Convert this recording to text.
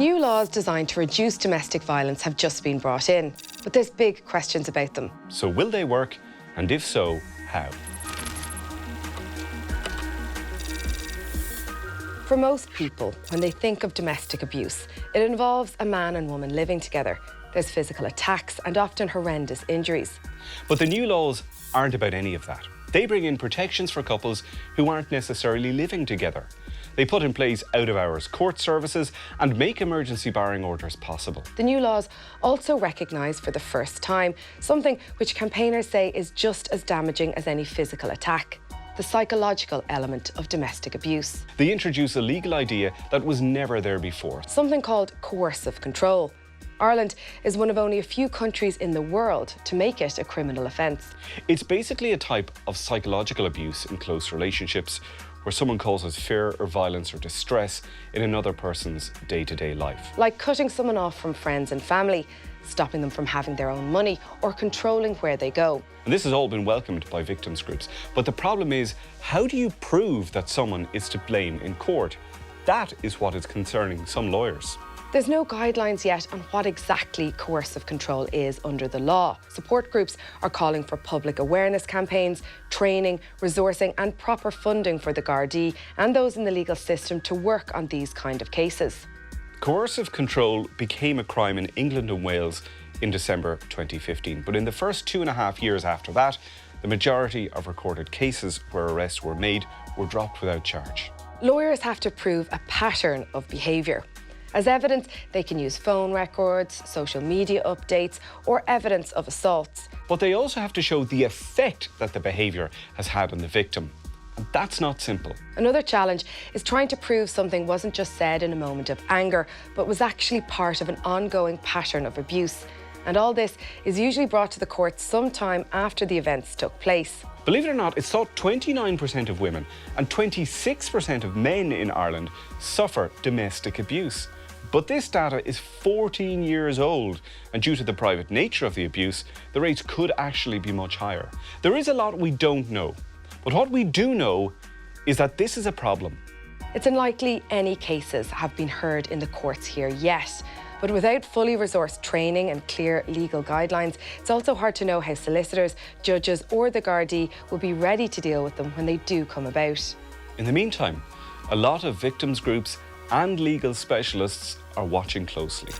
New laws designed to reduce domestic violence have just been brought in, but there's big questions about them. So will they work? And if so, how? For most people, when they think of domestic abuse, it involves a man and woman living together. There's physical attacks and often horrendous injuries. But the new laws aren't about any of that. They bring in protections for couples who aren't necessarily living together. They put in place out-of-hours court services and make emergency barring orders possible. The new laws also recognise for the first time something which campaigners say is just as damaging as any physical attack: the psychological element of domestic abuse. They introduce a legal idea that was never there before. Something called coercive control. Ireland is one of only a few countries in the world to make it a criminal offence. It's basically a type of psychological abuse in close relationships where someone causes fear or violence or distress in another person's day-to-day life. Like cutting someone off from friends and family, stopping them from having their own money, or controlling where they go. And this has all been welcomed by victims groups. But the problem is, how do you prove that someone is to blame in court? That is what is concerning some lawyers. There's no guidelines yet on what exactly coercive control is under the law. Support groups are calling for public awareness campaigns, training, resourcing and proper funding for the Gardaí and those in the legal system to work on these kind of cases. Coercive control became a crime in England and Wales in December 2015, but in the first 2.5 years after that, the majority of recorded cases where arrests were made were dropped without charge. Lawyers have to prove a pattern of behaviour. As evidence, they can use phone records, social media updates, or evidence of assaults. But they also have to show the effect that the behaviour has had on the victim. And that's not simple. Another challenge is trying to prove something wasn't just said in a moment of anger, but was actually part of an ongoing pattern of abuse. And all this is usually brought to the courts sometime after the events took place. Believe it or not, it's thought 29% of women and 26% of men in Ireland suffer domestic abuse. But this data is 14 years old, and due to the private nature of the abuse, the rates could actually be much higher. There is a lot we don't know, but what we do know is that this is a problem. It's unlikely any cases have been heard in the courts here yet, but without fully resourced training and clear legal guidelines, it's also hard to know how solicitors, judges or the Gardaí will be ready to deal with them when they do come about. In the meantime, a lot of victims groups and legal specialists are watching closely.